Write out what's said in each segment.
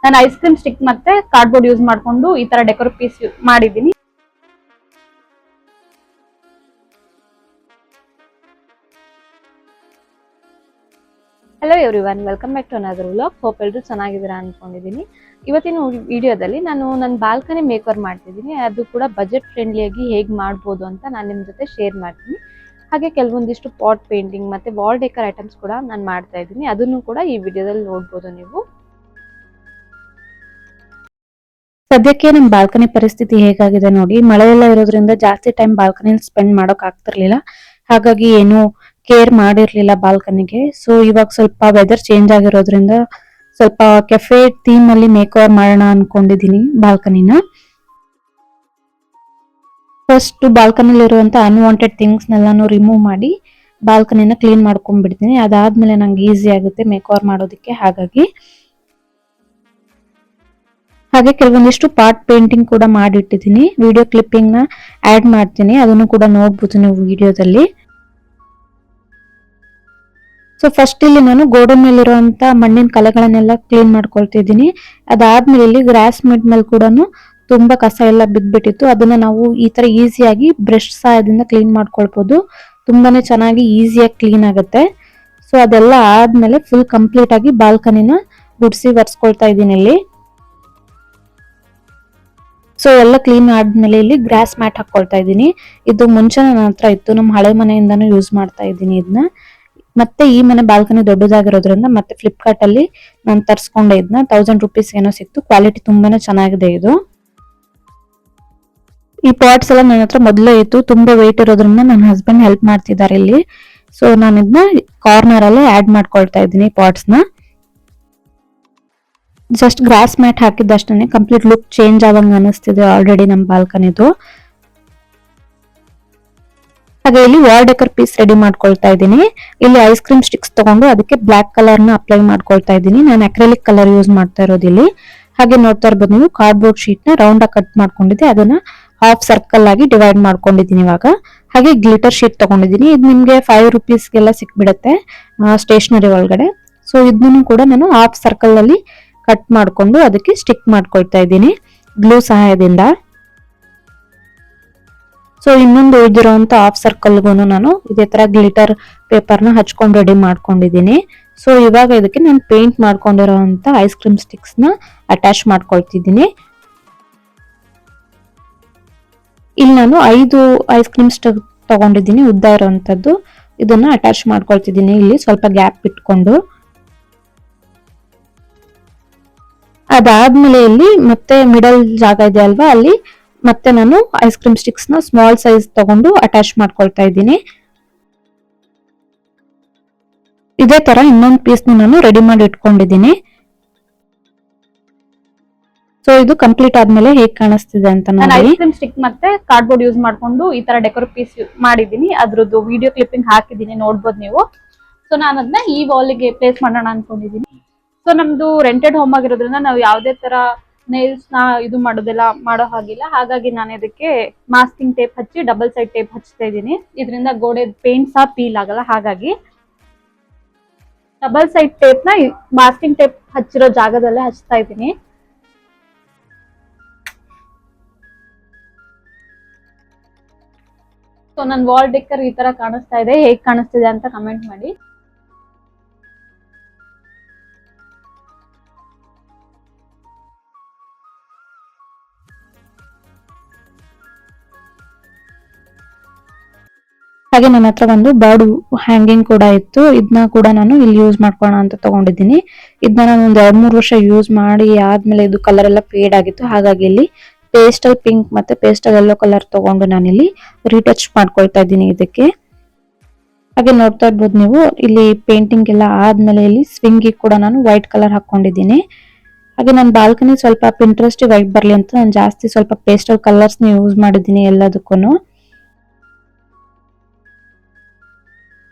ನಾನು ice cream stick ಮತ್ತೆ cardboard use ಮಾಡ್ಕೊಂಡು ಈ ತರ ಡೆಕೋರ್ ಪೀಸ್ ಮಾಡಿದ್ದೀನಿ. Hello everyone, welcome back to another vlog. Hope ಎಲ್ಲರೂ ಚೆನ್ನಾಗಿದ್ದೀರಾ ಅನ್ಕೊಂಡಿದ್ದೀನಿ. ಇವತ್ತಿನ ವಿಡಿಯೋದಲ್ಲಿ ನಾನು ನನ್ನ ಬಾಲ್ಕನಿ ಮೇಕರ್ ಮಾಡ್ತಿದ್ದೀನಿ. ಅದು ಕೂಡ ಬಜೆಟ್ ಫ್ರೆಂಡ್ಲಿಯಾಗಿ ಹೇಗೆ ಮಾಡ್ಬೋದು ಅಂತ ನಾನು ನಿಮ್ಮ ಜೊತೆ ಶೇರ್ ಮಾಡ್ತೀನಿ. ಹಾಗೆ ಕೆಲವೊಂದಿಷ್ಟು ಪಾಟ್ ಪೇಂಟಿಂಗ್ ಮತ್ತೆ ವಾಲ್ ಡೆಕರ್ ಐಟಮ್ಸ್ ಕೂಡ ನಾನು ಮಾಡ್ತಾ ಇದ್ದೀನಿ. ಅದನ್ನು ಕೂಡ ಈ ವಿಡಿಯೋದಲ್ಲಿ ನೋಡ್ಬೋದು ನೀವು. ಸದ್ಯಕ್ಕೆ ನಮ್ಮ ಬಾಲ್ಕನಿ ಪರಿಸ್ಥಿತಿ ಹೇಗಾಗಿದೆ ನೋಡಿ. ಮಳೆ ಎಲ್ಲ ಇರೋದ್ರಿಂದ ಜಾಸ್ತಿ ಟೈಮ್ ಬಾಲ್ಕನಿ ಸ್ಪೆಂಡ್ ಮಾಡೋಕ್ ಆಗ್ತಿರ್ಲಿಲ್ಲ. ಹಾಗಾಗಿ ಏನು ಕೇರ್ ಮಾಡಿರ್ಲಿಲ್ಲ ಬಾಲ್ಕನಿಗೆ. ಸೊ ಇವಾಗ ಸ್ವಲ್ಪ ವೆದರ್ ಚೇಂಜ್ ಆಗಿರೋದ್ರಿಂದ ಸ್ವಲ್ಪ ಕೆಫೆ ಥೀಮ್ ಅಲ್ಲಿ ಮೇಕ್ ಓವರ್ ಮಾಡೋಣ ಅನ್ಕೊಂಡಿದೀನಿ ಬಾಲ್ಕನಿನ. ಫಸ್ಟ್ ಬಾಲ್ಕನಿಲಿರುವಂತ ಅನ್ವಾಂಟೆಡ್ ಥಿಂಗ್ಸ್ ನೆಲ್ಲಾನು ರಿಮೂವ್ ಮಾಡಿ ಬಾಲ್ಕನಿನ ಕ್ಲೀನ್ ಮಾಡ್ಕೊಂಡ್ಬಿಡ್ತೀನಿ. ಅದಾದ್ಮೇಲೆ ನಂಗೆ ಈಸಿ ಆಗುತ್ತೆ ಮೇಕ್ ಓವರ್ ಮಾಡೋದಕ್ಕೆ. ಹಾಗೆ ಕೆಲವೊಂದಿಷ್ಟು ಪಾರ್ಟ್ ಪೇಂಟಿಂಗ್ ಕೂಡ ಮಾಡಿಟ್ಟಿದ್ದೀನಿ. ವಿಡಿಯೋ ಕ್ಲಿಪ್ಪಿಂಗ್ ನ ಆಡ್ ಮಾಡ್ತೀನಿ, ಅದನ್ನು ಕೂಡ ನೋಡ್ಬೋದು ನೀವು ವಿಡಿಯೋದಲ್ಲಿ. ಸೊ ಫಸ್ಟ್ ಇಲ್ಲಿ ನಾನು ಗೋಡೆ ಮೇಲಿರುವಂತ ಮಣ್ಣಿನ ಕಲೆಗಳನ್ನೆಲ್ಲ ಕ್ಲೀನ್ ಮಾಡ್ಕೊಳ್ತಿದ್ದೀನಿ. ಅದಾದ್ಮೇಲೆ ಇಲ್ಲಿ ಗ್ರಾಸ್ ಮೆಟ್ ಮೇಲೆ ಕೂಡ ತುಂಬಾ ಕಸ ಎಲ್ಲ ಬಿದ್ದ್ಬಿಟ್ಟಿತ್ತು. ಅದನ್ನ ನಾವು ಈ ತರ ಈಸಿಯಾಗಿ ಬ್ರಷ್ ಸಹಾಯದಿಂದ ಕ್ಲೀನ್ ಮಾಡ್ಕೊಳ್ಬಹುದು. ತುಂಬಾನೇ ಚೆನ್ನಾಗಿ ಈಸಿಯಾಗಿ ಕ್ಲೀನ್ ಆಗುತ್ತೆ. ಸೊ ಅದೆಲ್ಲ ಆದ್ಮೇಲೆ ಫುಲ್ ಕಂಪ್ಲೀಟ್ ಆಗಿ ಬಾಲ್ಕನಿನ ಗುಡ್ಸಿ ಒರೆಸ್ಕೊಳ್ತಾ ಇದ್ದೀನಿ ಇಲ್ಲಿ. ಸೊ ಎಲ್ಲ ಕ್ಲೀನ್ ಆದ್ಮೇಲೆ ಇಲ್ಲಿ ಗ್ರಾಸ್ ಮ್ಯಾಟ್ ಹಾಕೊಳ್ತಾ ಇದ್ದೀನಿ. ಇದು ಮುಂಚೆ ನನ್ನ ಹತ್ರ ಇತ್ತು, ನಮ್ಮ ಹಳೆ ಮನೆಯಿಂದಾನು ಯೂಸ್ ಮಾಡ್ತಾ ಇದ್ದೀನಿ ಇದನ್ನ. ಮತ್ತೆ ಈ ಮನೆ ಬಾಲ್ಕನಿ ದೊಡ್ಡದಾಗಿರೋದ್ರಿಂದ ಮತ್ತೆ ಫ್ಲಿಪ್ಕಾರ್ಟ್ ಅಲ್ಲಿ ನಾನು ತರ್ಸ್ಕೊಂಡೆ ಇದನ್ನ. 1000 ರೂಪೀಸ್ ಏನೋ ಸಿಕ್ತು. ಕ್ವಾಲಿಟಿ ತುಂಬಾನೇ ಚೆನ್ನಾಗಿದೆ ಇದು. ಈ ಪಾಟ್ಸ್ ಎಲ್ಲ ನನ್ನ ಹತ್ರ ಮೊದಲೇ ಇತ್ತು, ತುಂಬಾ ವೆಯ್ಟ್ ಇರೋದ್ರಿಂದ ನನ್ನ ಹಸ್ಬೆಂಡ್ ಹೆಲ್ಪ್ ಮಾಡ್ತಿದ್ದಾರೆ ಇಲ್ಲಿ. ಸೊ ನಾನು ಇದನ್ನ ಕಾರ್ನರ್ ಅಲ್ಲೇ ಆಡ್ ಮಾಡ್ಕೊಳ್ತಾ ಇದ್ದೀನಿ ಪಾಟ್ಸ್ ನ. ಜಸ್ಟ್ ಗ್ರಾಸ್ ಮ್ಯಾಟ್ ಹಾಕಿದ್ದಷ್ಟೇ ಕಂಪ್ಲೀಟ್ ಲುಕ್ ಚೇಂಜ್ ಆದಂಗ ಅನಿಸ್ತಿದೆ ಆಲ್ರೆಡಿ ನಮ್ಮ ಬಾಲ್ಕನಿದು. ಹಾಗೆ ಇಲ್ಲಿ ವಾಲ್ ಡೆಕರ್ ಪೀಸ್ ರೆಡಿ ಮಾಡ್ಕೊಳ್ತಾ ಇದ್ದೀನಿ. ಇಲ್ಲಿ ಐಸ್ ಕ್ರೀಮ್ ಸ್ಟಿಕ್ಸ್ ತಗೊಂಡು ಅದಕ್ಕೆ ಬ್ಲಾಕ್ ಕಲರ್ ನ ಅಪ್ಲೈ ಮಾಡ್ಕೊಳ್ತಾ ಇದ್ದೀನಿ. ನಾನು ಅಕ್ರೆಲಿಕ್ ಕಲರ್ ಯೂಸ್ ಮಾಡ್ತಾ ಇರೋದು ಇಲ್ಲಿ. ಹಾಗೆ ನೋಡ್ತಾ ಇರ್ಬೋದು ನೀವು, ಕಾರ್ಡ್ಬೋರ್ಡ್ ಶೀಟ್ ನ ರೌಂಡ್ ಆಗಿ ಕಟ್ ಮಾಡ್ಕೊಂಡಿದ್ದೆ, ಅದನ್ನ ಹಾಫ್ ಸರ್ಕಲ್ ಆಗಿ ಡಿವೈಡ್ ಮಾಡ್ಕೊಂಡಿದ್ದೀನಿ ಇವಾಗ. ಹಾಗೆ ಗ್ಲಿಟರ್ ಶೀಟ್ ತಗೊಂಡಿದ್ದೀನಿ. ಇದು ನಿಮ್ಗೆ 5 ರೂಪೀಸ್ಗೆಲ್ಲ ಸಿಕ್ಬಿಡುತ್ತೆ ಸ್ಟೇಷನರಿ ಒಳಗಡೆ. ಸೊ ಇದನ್ನು ಕೂಡ ನಾನು ಹಾಫ್ ಸರ್ಕಲ್ ಅಲ್ಲಿ ಕಟ್ ಮಾಡ್ಕೊಂಡು ಅದಕ್ಕೆ ಸ್ಟಿಕ್ ಮಾಡ್ಕೊಳ್ತಾ ಇದ್ದೀನಿ ಗ್ಲೂ ಸಹಾಯದಿಂದ. ಸೊ ಇನ್ನೊಂದು ಉಳಿದಿರುವಂತ ಹಾಫ್ ಸರ್ಕಲ್ಗೂ ನಾನು ಇದೇ ತರ ಗ್ಲಿಟರ್ ಪೇಪರ್ ನ ಹಚ್ಕೊಂಡು ರೆಡಿ ಮಾಡ್ಕೊಂಡಿದ್ದೀನಿ. ಸೊ ಇವಾಗ ಇದಕ್ಕೆ ನಾನು ಪೇಂಟ್ ಮಾಡ್ಕೊಂಡಿರೋಂತ ಐಸ್ ಕ್ರೀಮ್ ಸ್ಟಿಕ್ಸ್ ನ ಅಟ್ಯಾಚ್ ಮಾಡ್ಕೊಳ್ತಿದ್ದೀನಿ. ಇಲ್ಲಿ ನಾನು 5 ಐಸ್ ಕ್ರೀಮ್ ಸ್ಟಿಕ್ ತಗೊಂಡಿದ್ದೀನಿ ಉದ್ದ ಇರೋಂಥದ್ದು. ಇದನ್ನ ಅಟ್ಯಾಚ್ ಮಾಡ್ಕೊಳ್ತಿದ್ದೀನಿ ಇಲ್ಲಿ ಸ್ವಲ್ಪ ಗ್ಯಾಪ್ ಇಟ್ಕೊಂಡು. ಅದಾದ್ಮೇಲೆ ಇಲ್ಲಿ ಮತ್ತೆ ಮಿಡಲ್ ಜಾಗ ಇದೆ ಅಲ್ವಾ, ಅಲ್ಲಿ ಮತ್ತೆ ನಾನು ಐಸ್ ಕ್ರೀಮ್ ಸ್ಟಿಕ್ಸ್ ನ ಸ್ಮಾಲ್ ಸೈಜ್ ತಗೊಂಡು ಅಟ್ಯಾಚ್ ಮಾಡ್ಕೊಳ್ತಾ ಇದ್ದೀನಿ. ಇದೇ ತರ ಇನ್ನೊಂದು ಪೀಸ್ ನಾನು ರೆಡಿ ಮಾಡಿ ಇಟ್ಕೊಂಡಿದ್ದೀನಿ. ಸೊ ಇದು ಕಂಪ್ಲೀಟ್ ಆದ್ಮೇಲೆ ಹೇಗ್ ಕಾಣಿಸ್ತಿದೆ ಅಂತ ನೋಡಿ. ಐಸ್ ಕ್ರೀಮ್ ಸ್ಟಿಕ್ ಮತ್ತೆ ಕಾರ್ಡ್ಬೋರ್ಡ್ ಯೂಸ್ ಮಾಡ್ಕೊಂಡು ಈ ತರ ಡೆಕೋರ್ ಪೀಸ್ ಮಾಡಿದ್ದೀನಿ. ಅದ್ರದ್ದು ವಿಡಿಯೋ ಕ್ಲಿಪ್ಪಿಂಗ್ ಹಾಕಿದ್ದೀನಿ, ನೋಡ್ಬೋದು ನೀವು. ಸೊ ನಾನು ಅದನ್ನ ಈ ವಾಲ್ಗೆ ಪ್ಲೇಸ್ ಮಾಡೋಣ ಅನ್ಕೊಂಡಿದ್ದೀನಿ. ಸೊ ನಮ್ದು ರೆಂಟೆಡ್ ಹೋಮ್ ಆಗಿರೋದ್ರಿಂದ ನಾವು ಯಾವುದೇ ತರ ನೇಲ್ಸ್ ನ ಇದು ಮಾಡೋ ಹಾಗಿಲ್ಲ. ಹಾಗಾಗಿ ನಾನು ಇದಕ್ಕೆ ಮಾಸ್ಕಿಂಗ್ ಟೇಪ್ ಹಚ್ಚಿ ಡಬಲ್ ಸೈಡ್ ಟೇಪ್ ಹಚ್ತಾ ಇದ್ದೀನಿ. ಇದರಿಂದ ಗೋಡೆ ಪೇಂಟ್ ಸಹ ಪೀಲ್ ಆಗಲ್ಲ. ಹಾಗಾಗಿ ಡಬಲ್ ಸೈಡ್ ಟೇಪ್ ನ ಮಾಸ್ಕಿಂಗ್ ಟೇಪ್ ಹಚ್ಚಿರೋ ಜಾಗದಲ್ಲೇ ಹಚ್ತಾ ಇದ್ದೀನಿ. ಸೊ ನನ್ನ ವಾಲ್ ಡೆಕರ್ ಈ ತರ ಕಾಣಿಸ್ತಾ ಇದೆ. ಹೇಗ್ ಕಾಣಿಸ್ತಿದೆ ಅಂತ ಕಮೆಂಟ್ ಮಾಡಿ. ಹಾಗೆ ನನ್ನ ಹತ್ರ ಒಂದು ಬರ್ಡ್ ಹ್ಯಾಂಗಿಂಗ್ ಕೂಡ ಇತ್ತು. ಇದನ್ನ ಕೂಡ ನಾನು ಇಲ್ಲಿ ಯೂಸ್ ಮಾಡ್ಕೋಣ ಅಂತ ತಗೊಂಡಿದ್ದೀನಿ. ಇದನ್ನ ನಾನು ಒಂದು 2-3 ವರ್ಷ ಯೂಸ್ ಮಾಡಿ ಆದ್ಮೇಲೆ ಇದು ಕಲರ್ ಎಲ್ಲ ಫೇಡ್ ಆಗಿತ್ತು. ಹಾಗಾಗಿ ಇಲ್ಲಿ ಪೇಸ್ಟಲ್ ಪಿಂಕ್ ಮತ್ತೆ ಪೇಸ್ಟಲ್ ಯೆಲ್ಲೋ ಕಲರ್ ತಗೊಂಡು ನಾನಿಲ್ಲಿ ರೀಟಚ್ ಮಾಡ್ಕೊಳ್ತಾ ಇದ್ದೀನಿ ಇದಕ್ಕೆ. ಹಾಗೆ ನೋಡ್ತಾ ಇರ್ಬೋದು ನೀವು, ಇಲ್ಲಿ ಪೇಂಟಿಂಗ್ ಎಲ್ಲ ಆದ್ಮೇಲೆ ಇಲ್ಲಿ ಸ್ವಿಂಗ್ ಕೂಡ ನಾನು ವೈಟ್ ಕಲರ್ ಹಾಕೊಂಡಿದ್ದೀನಿ. ಹಾಗೆ ನನ್ನ ಬಾಲ್ಕನಿ ಸ್ವಲ್ಪ ಪಿಂಟ್ರೆಸ್ಟ್ ವೈಟ್ ಬರ್ಲಿ ಅಂತ ನಾನು ಜಾಸ್ತಿ ಸ್ವಲ್ಪ ಪೇಸ್ಟಲ್ ಕಲರ್ಸ್ ನ ಯೂಸ್ ಮಾಡಿದ್ದೀನಿ ಎಲ್ಲದಕ್ಕೂ.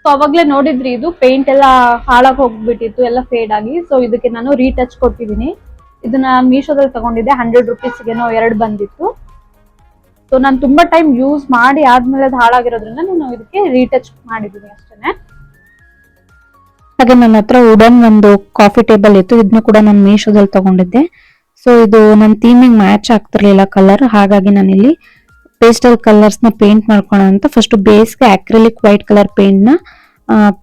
ಸೊ ಅವಾಗ್ಲೇ ನೋಡಿದ್ರಿ, ಇದು ಪೇಂಟ್ ಎಲ್ಲ ಹಾಳಾಗಿ ಹೋಗ್ಬಿಟ್ಟಿತ್ತು, ಎಲ್ಲ ಫೇಡ್ ಆಗಿ. ಸೊ ಇದಕ್ಕೆ ನಾನು ರೀಟಚ್ ಕೊಟ್ಟಿದ್ದೀನಿ. ಇದನ್ನ ಮೀಶೋದಲ್ಲಿ ತಗೊಂಡಿದ್ದೆ, 100 ರೂಪೀಸ್ಗೆನೋ 2 ಬಂದಿತ್ತು. ಸೊ ನಾನು ತುಂಬಾ ಟೈಮ್ ಯೂಸ್ ಮಾಡಿ ಆದ್ಮೇಲೆ ಅದು ಹಾಳಾಗಿರೋದ್ರಿಂದ ನಾನು ಇದಕ್ಕೆ ರೀಟಚ್ ಮಾಡಿದ್ದೀನಿ ಅಷ್ಟೇನೆ. ಹಾಗೆ ನನ್ನ ಹತ್ರ ವುಡನ್ ಒಂದು ಕಾಫಿ ಟೇಬಲ್ ಇತ್ತು, ಇದನ್ನ ಕೂಡ ನಾನು ಮೀಶೋದಲ್ಲಿ ತಗೊಂಡಿದ್ದೆ. ಸೊ ಇದು ನನ್ನ ಥೀಮಿಗೆ ಮ್ಯಾಚ್ ಆಗ್ತಿರ್ಲಿಲ್ಲ ಕಲರ್, ಹಾಗಾಗಿ ನಾನು ಇಲ್ಲಿ ಪೇಸ್ಟಲ್ ಕಲರ್ಸ್ ನ ಪೇಂಟ್ ಮಾಡ್ಕೊಳ್ಳೋಣ ಅಂತ ಫಸ್ಟ್ ಬೇಸ್ಗೆ ಅಕ್ರಿಲಿಕ್ ವೈಟ್ ಕಲರ್ ಪೇಂಟ್ ನ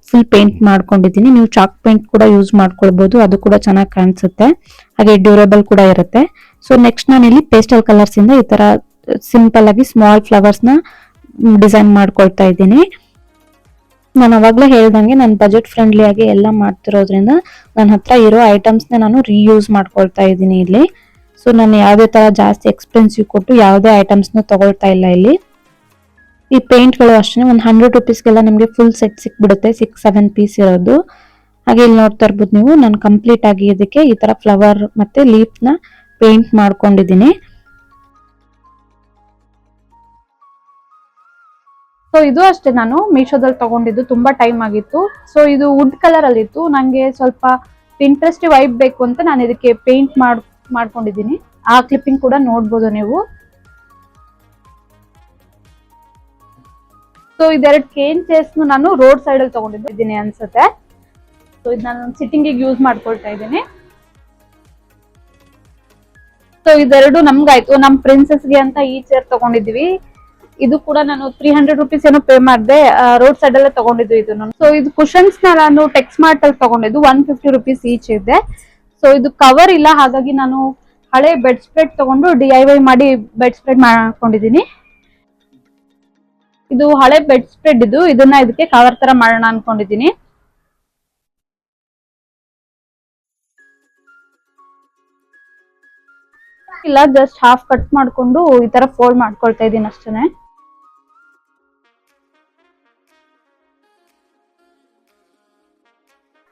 ಫುಲ್ ಪೇಂಟ್ ಮಾಡ್ಕೊಂಡಿದ್ದೀನಿ. ನೀವು ಚಾಕ್ ಪೇಂಟ್ ಕೂಡ ಯೂಸ್ ಮಾಡ್ಕೊಳ್ಬಹುದು, ಅದು ಕೂಡ ಚೆನ್ನಾಗಿ ಕಾಣಿಸುತ್ತೆ, ಹಾಗೆ ಡ್ಯೂರೇಬಲ್ ಕೂಡ ಇರುತ್ತೆ. ಸೊ ನೆಕ್ಸ್ಟ್ ನಾನು ಇಲ್ಲಿ ಪೇಸ್ಟಲ್ ಕಲರ್ಸ್ ಇಂದ ಈ ತರ ಸಿಂಪಲ್ ಆಗಿ ಸ್ಮಾಲ್ ಫ್ಲವರ್ಸ್ ನ ಡಿಸೈನ್ ಮಾಡ್ಕೊಳ್ತಾ ಇದ್ದೀನಿ. ನಾನು ಅವಾಗ್ಲೇ ಹೇಳ್ದಂಗೆ ನಾನು ಬಜೆಟ್ ಫ್ರೆಂಡ್ಲಿ ಆಗಿ ಎಲ್ಲ ಮಾಡ್ತಿರೋದ್ರಿಂದ ನನ್ನ ಹತ್ರ ಇರೋ ಐಟಮ್ಸ್ ನ ನಾನು ರೀಯೂಸ್ ಮಾಡ್ಕೊಳ್ತಾ ಇದ್ದೀನಿ ಇಲ್ಲಿ. ಸೊ ನಾನು ಯಾವುದೇ ತರ ಜಾಸ್ತಿ ಎಕ್ಸ್ಪೆನ್ಸಿವ್ ಕೊಟ್ಟು ಯಾವುದೇ ಐಟಮ್ಸ್ ನ ತಗೊಳ್ತಾ ಇಲ್ಲ ಇಲ್ಲಿ. ಈ ಪೇಂಟ್ ಗಳು ಅಷ್ಟೇ ಒಂದು 100 ರುಪೀಸ್ಗೆಲ್ಲ ನಮಗೆ ಫುಲ್ ಸೆಟ್ ಸಿಕ್ಬಿಡುತ್ತೆ, 6-7 ಪೀಸ್ ಇರೋದು. ಹಾಗೆ ಇಲ್ಲಿ ನೋಡ್ತಾ ಇರ್ಬೋದು ನೀವು, ನಾನು ಕಂಪ್ಲೀಟ್ ಆಗಿ ಇದಕ್ಕೆ ಈ ತರ ಫ್ಲವರ್ ಮತ್ತೆ ಲೀಫ್ ನ ಪೇಂಟ್ ಮಾಡ್ಕೊಂಡಿದ್ದೀನಿ. ಸೊ ಇದು ಅಷ್ಟೇ ನಾನು ಮೀಶೋದಲ್ಲಿ ತಗೊಂಡಿದ್ದು, ತುಂಬಾ ಟೈಮ್ ಆಗಿತ್ತು. ಸೊ ಇದು ವುಡ್ ಕಲರ್ ಅಲ್ಲಿ ಇತ್ತು, ನಂಗೆ ಸ್ವಲ್ಪ ಇಂಟ್ರೆಸ್ಟ್ ವೈಬ್ ಬೇಕು ಅಂತ ನಾನು ಇದಕ್ಕೆ ಪೇಂಟ್ ಮಾಡ್ಕೊಂಡಿದ್ದೀನಿ. ಆ ಕ್ಲಿಪ್ಪಿಂಗ್ ಕೂಡ ನೋಡ್ಬೋದು ನೀವು. ಸೊ ಇದೆರಡು ಕೇನ್ ಚೇರ್ಸ್ ನಾನು ರೋಡ್ ಸೈಡ್ ಅಲ್ಲಿ ತಗೊಂಡಿದ್ದೀನಿ ಅನ್ಸುತ್ತೆ. ಸೊ ಇದು ನಾನು ಸಿಟ್ಟಿಂಗ್ ಯೂಸ್ ಮಾಡ್ಕೊಳ್ತಾ ಇದ್ದೀನಿ. ಸೊ ಇದೆರಡು ನಮ್ಗಾಯ್ತು. ನಮ್ ಪ್ರಿನ್ಸೆಸ್ಗೆ ಅಂತ ಈ ಚೇರ್ ತಗೊಂಡಿದ್ವಿ. ಇದು ಕೂಡ ನಾನು 300 ರುಪೀಸ್ ಏನೋ ಪೇ ಮಾಡಿದೆ, ರೋಡ್ ಸೈಡ್ ಅಲ್ಲೇ ತಗೊಂಡಿದ್ದು ಇದನ್ನು. ಸೊ ಇದು ಕುಶನ್ಸ್ ನ ನಾನು ಟೆಕ್ಸ್ಮಾರ್ಟ್ ಅಲ್ಲಿ ತಗೊಂಡಿದ್ದು, 150 ರುಪೀಸ್ ಈಚ್ ಇದೆ. ಸೊ ಇದು ಕವರ್ ಇಲ್ಲ, ಹಾಗಾಗಿ ನಾನು ಹಳೆ ಬೆಡ್ ಸ್ಪ್ರೆಡ್ ತಗೊಂಡು DIY ಮಾಡಿ ಬೆಡ್ ಸ್ಪ್ರೆಡ್ ಮಾಡ್ಕೊಂಡಿದ್ದೀನಿ. ಇದು ಹಳೆ ಬೆಡ್ ಸ್ಪ್ರೆಡ್ ಇದು, ಇದನ್ನ ಇದಕ್ಕೆ ಕವರ್ ತರ ಮಾಡೋಣ ಅನ್ಕೊಂಡಿದ್ದೀನಿ. ಇಲ್ಲ, ಜಸ್ಟ್ ಹಾಫ್ ಕಟ್ ಮಾಡ್ಕೊಂಡು ಈ ತರ ಫೋಲ್ಡ್ ಮಾಡ್ಕೊಳ್ತಾ ಇದ್ದೀನಿ ಅಷ್ಟೇನೆ.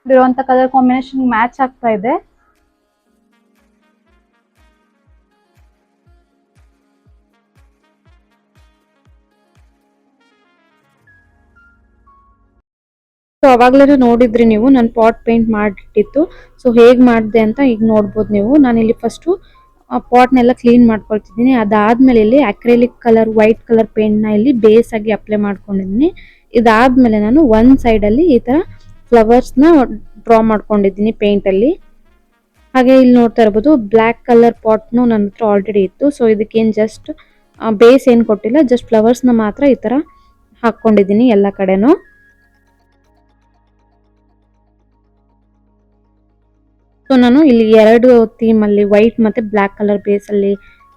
ಇರುವಂತ ಕಲರ್ ಕಾಂಬಿನೇಷನ್ ಮ್ಯಾಚ್ ಆಗ್ತಾ ಇದೆ. ಸೊ ಅವಾಗ್ಲೇ ನೋಡಿದ್ರಿ ನೀವು ನಾನು ಪಾಟ್ ಪೇಂಟ್ ಮಾಡಿಟ್ಟಿತ್ತು. ಸೊ ಹೇಗ್ ಮಾಡಿದೆ ಅಂತ ಈಗ ನೋಡ್ಬೋದು ನೀವು. ನಾನಿಲ್ಲಿ ಫಸ್ಟ್ ಪಾಟ್ನೆಲ್ಲ ಕ್ಲೀನ್ ಮಾಡ್ಕೊಳ್ತಿದ್ದೀನಿ. ಅದಾದ್ಮೇಲೆ ಇಲ್ಲಿ acrylic colour white colour paint ನ ಇಲ್ಲಿ ಬೇಸ್ ಆಗಿ ಅಪ್ಲೈ ಮಾಡ್ಕೊಂಡಿದ್ದೀನಿ. ಇದಾದ್ಮೇಲೆ ನಾನು ಒಂದ್ ಸೈಡ್ ಅಲ್ಲಿ ಈ ತರ ಫ್ಲವರ್ಸ್ ನ ಡ್ರಾ ಮಾಡ್ಕೊಂಡಿದ್ದೀನಿ ಪೇಂಟ್ ಅಲ್ಲಿ. ಹಾಗೆ ಇಲ್ಲಿ ನೋಡ್ತಾ ಇರಬಹುದು ಬ್ಲಾಕ್ ಕಲರ್ ಪಾಟ್ ನನ್ನ ಹತ್ರ ಆಲ್ರೆಡಿ ಇತ್ತು. ಸೊ ಇದಕ್ಕೇನು ಜಸ್ಟ್ ಬೇಸ್ ಏನ್ ಕೊಟ್ಟಿಲ್ಲ, ಜಸ್ಟ್ ಫ್ಲವರ್ಸ್ ನ ಮಾತ್ರ ಈ ತರ ಹಾಕೊಂಡಿದ್ದೀನಿ ಎಲ್ಲ ಕಡೆನೂ. ಸೊ ನಾನು ಇಲ್ಲಿ ಎರಡು ಥೀಮ್ ಅಲ್ಲಿ ವೈಟ್ ಮತ್ತೆ ಬ್ಲಾಕ್ ಕಲರ್ ಬೇಸ್ ಅಲ್ಲಿ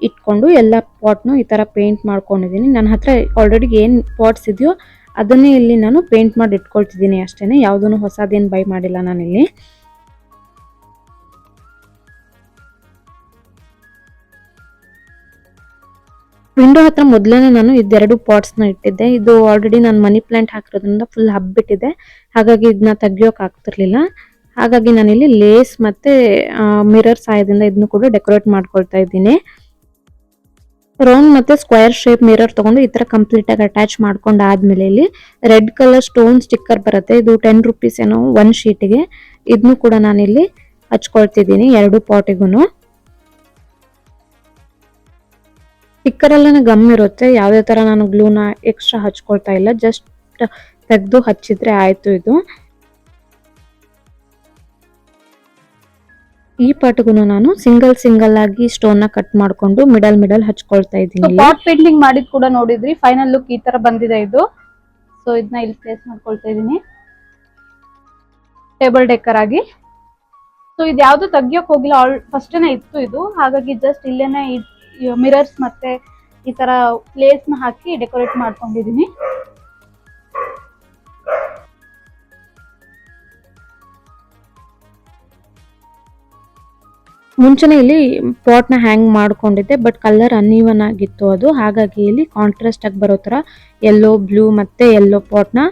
ಇಟ್ಕೊಂಡು ಎಲ್ಲ ಪಾಟ್ನು ಈ ತರ ಪೇಂಟ್ ಮಾಡ್ಕೊಂಡಿದ್ದೀನಿ. ನನ್ನ ಹತ್ರ ಆಲ್ರೆಡಿ ಏನ್ ಪಾಟ್ಸ್ ಇದೆಯೋ ಅದನ್ನೇ ಇಲ್ಲಿ ನಾನು ಪೇಂಟ್ ಮಾಡಿ ಇಟ್ಕೊಳ್ತಿದ್ದೀನಿ ಅಷ್ಟೇನೆ, ಯಾವುದನ್ನು ಹೊಸದೇನು ಬೈ ಮಾಡಿಲ್ಲ ನಾನಿಲ್ಲಿ. ವಿಂಡೋ ಹತ್ರ ಮೊದಲನೇ ನಾನು ಇದೆರಡು ಪಾಟ್ಸ್ ನ ಇಟ್ಟಿದ್ದೆ. ಇದು ಆಲ್ರೆಡಿ ನಾನು ಮನಿ ಪ್ಲಾಂಟ್ ಹಾಕಿರೋದ್ರಿಂದ ಫುಲ್ ಹಬ್ಬಿಟ್ಟಿದೆ, ಹಾಗಾಗಿ ಇದನ್ನ ತೆಗಿಯೋಕೆ ಆಗ್ತಿರ್ಲಿಲ್ಲ. ಹಾಗಾಗಿ ನಾನಿಲ್ಲಿ ಲೇಸ್ ಮತ್ತೆ ಮಿರರ್ ಸಹಾಯದಿಂದ ಇದನ್ನು ಕೂಡ ಡೆಕೋರೇಟ್ ಮಾಡ್ಕೊಳ್ತಾ ಇದ್ದೀನಿ. ರೌಂಡ್ ಮತ್ತೆ ಸ್ಕ್ವೇರ್ ಶೇಪ್ ಮಿರರ್ ತಗೊಂಡು ಈ ತರ ಕಂಪ್ಲೀಟ್ ಆಗಿ ಅಟ್ಯಾಚ್ ಮಾಡ್ಕೊಂಡು ಆದ್ಮೇಲೆ ಇಲ್ಲಿ ರೆಡ್ ಕಲರ್ ಸ್ಟೋನ್ ಸ್ಟಿಕ್ಕರ್ ಬರುತ್ತೆ, ಇದು 10 ರುಪೀಸ್ ಏನೋ ಒಂದ್ ಶೀಟ್ಗೆ. ಇದನ್ನು ಕೂಡ ನಾನಿಲ್ಲಿ ಹಚ್ಕೊಳ್ತಿದ್ದೀನಿ ಎರಡು ಪಾಟಿಗೂ. ಸ್ಟಿಕ್ಕರ್ ಅಲ್ಲೇ ಗಮ್ ಇರುತ್ತೆ, ಯಾವುದೇ ತರ ನಾನು ಗ್ಲೂನ ಎಕ್ಸ್ಟ್ರಾ ಹಚ್ಕೊಳ್ತಾ ಇಲ್ಲ, ಜಸ್ಟ್ ತೆಗೆದು ಹಚ್ಚಿದ್ರೆ ಆಯ್ತು. ಇದು ಈ ಪಾಟ್ಗೂ ನಾನು ಸಿಂಗಲ್ ಆಗಿ ಸ್ಟೋನ್ ನ ಕಟ್ ಮಾಡ್ಕೊಂಡು ಮಿಡಲ್ ಹಚ್ಕೊಳ್ತಾ ಇದ್ದೀನಿ. ಪಾಟ್ ಪೇಂಟಿಂಗ್ ಮಾಡಿದ್ ಕೂಡ ನೋಡಿದ್ರಿ, ಫೈನಲ್ ಲುಕ್ ಈ ತರ ಬಂದಿದೆ ಇದು. ಸೊ ಇದನ್ನ ಇಲ್ಲಿ ಪ್ಲೇಸ್ ಮಾಡ್ಕೊಳ್ತಾ ಇದ್ದೀನಿ ಟೇಬಲ್ ಡೆಕರ್ ಆಗಿ. ಸೊ ಇದು ಯಾವ್ದು ತೆಗಿಯೋಕ್ ಹೋಗಿಲ್ಲ, ಫಸ್ಟೇನೆ ಇತ್ತು ಇದು, ಹಾಗಾಗಿ ಜಸ್ಟ್ ಇಲ್ಲೇನೆ ಮಿರರ್ಸ್ ಮತ್ತೆ ಈ ತರ ಪ್ಲೇಸ್ ನ ಹಾಕಿ ಡೆಕೋರೇಟ್ ಮಾಡ್ಕೊಂಡಿದೀನಿ. ಮುಂಚೆನೆ ಇಲ್ಲಿ ಪಾಟ್ ನ ಹ್ಯಾಂಗ್ ಮಾಡ್ಕೊಂಡಿದ್ದೆ, ಬಟ್ ಕಲರ್ ಅನ್ಇವನ್ ಆಗಿತ್ತು ಅದು, ಹಾಗಾಗಿ ಇಲ್ಲಿ ಕಾಂಟ್ರಾಸ್ಟ್ ಆಗಿ ಬರೋ ತರ ಯೆಲ್ಲೋ ಬ್ಲೂ ಮತ್ತೆ ಯೆಲ್ಲೋ ಪಾಟ್ ನ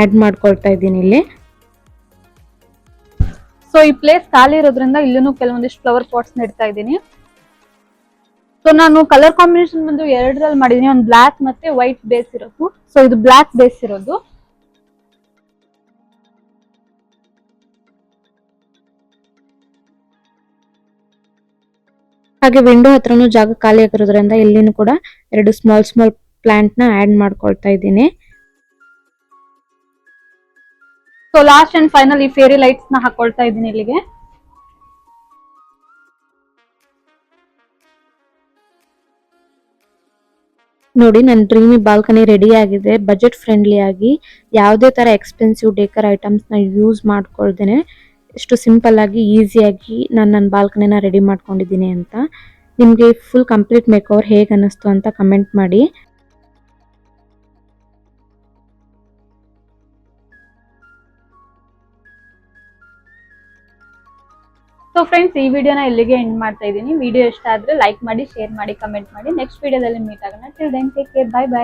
ಆಡ್ ಮಾಡ್ಕೊಳ್ತಾ ಇದ್ದೀನಿ ಇಲ್ಲಿ. ಸೊ ಈ ಪ್ಲೇಸ್ ಖಾಲಿ ಇರೋದ್ರಿಂದ ಇಲ್ಲೂ ಕೆಲವೊಂದಿಷ್ಟು ಫ್ಲವರ್ ಪಾಟ್ಸ್ ನೆಡ್ತಾ ಇದ್ದೀನಿ. ಸೊ ನಾನು ಕಲರ್ ಕಾಂಬಿನೇಷನ್ ಬಂದು ಎರಡರಲ್ಲಿ ಮಾಡಿದೀನಿ, ಒಂದು ಬ್ಲಾಕ್ ಮತ್ತೆ ವೈಟ್ ಬೇಸ್ ಇರೋದು. ಸೊ ಇದು ಬ್ಲಾಕ್ ಬೇಸ್ ಇರೋದು. ಹಾಗೆ ವಿಂಡೋ ಹತ್ರನೂ ಜಾಗ ಖಾಲಿ ಆಗಿರೋದ್ರಿಂದ ಇಲ್ಲಿನೂ ಕೂಡ ಎರಡು ಸ್ಮಾಲ್ ಪ್ಲಾಂಟ್ ನ ಆಡ್ ಮಾಡ್ಕೊಳ್ತಾ ಇದ್ದೀನಿ. ಸೊ ಲಾಸ್ಟ್ ಅಂಡ್ ಫೈನಲ್ ಈ ಫೇರಿ ಲೈಟ್ಸ್ ನ ಹಾಕೊಳ್ತಾ ಇದ್ದೀನಿ ಇಲ್ಲಿಗೆ. ನೋಡಿ ನನ್ನ ಡ್ರೀಮಿ ಬಾಲ್ಕನಿ ರೆಡಿ ಆಗಿದೆ. ಬಜೆಟ್ ಫ್ರೆಂಡ್ಲಿ ಆಗಿ ಯಾವುದೇ ತರ ಎಕ್ಸ್ಪೆನ್ಸಿವ್ ಡೆಕರ್ ಐಟಮ್ಸ್ ನ ಯೂಸ್ ಮಾಡ್ಕೊಳ್ದೇನೆ ಎಷ್ಟು ಸಿಂಪಲ್ ಆಗಿ ಈಸಿಯಾಗಿ ನಾನು ನನ್ನ ಬಾಲ್ಕನಿನ ರೆಡಿ ಮಾಡ್ಕೊಂಡಿದ್ದೀನಿ ಅಂತ. ನಿಮಗೆ ಫುಲ್ ಕಂಪ್ಲೀಟ್ ಮೇಕ್ ಓವರ್ ಹೇಗೆ ಅನ್ನಿಸ್ತು ಅಂತ ಕಮೆಂಟ್ ಮಾಡಿ. ಸೊ ಫ್ರೆಂಡ್ಸ್, ಈ ವಿಡಿಯೋನ ಇಲ್ಲಿಗೆ ಎಂಡ್ ಮಾಡ್ತಾ ಇದ್ದೀನಿ. ವಿಡಿಯೋ ಇಷ್ಟ ಆದ್ರೆ ಲೈಕ್ ಮಾಡಿ, ಶೇರ್ ಮಾಡಿ, ಕಮೆಂಟ್ ಮಾಡಿ. ನೆಕ್ಸ್ಟ್ ವಿಡಿಯೋದಲ್ಲಿ ಮೀಟ್ ಆಗೋಣ. Till then take care, bye by.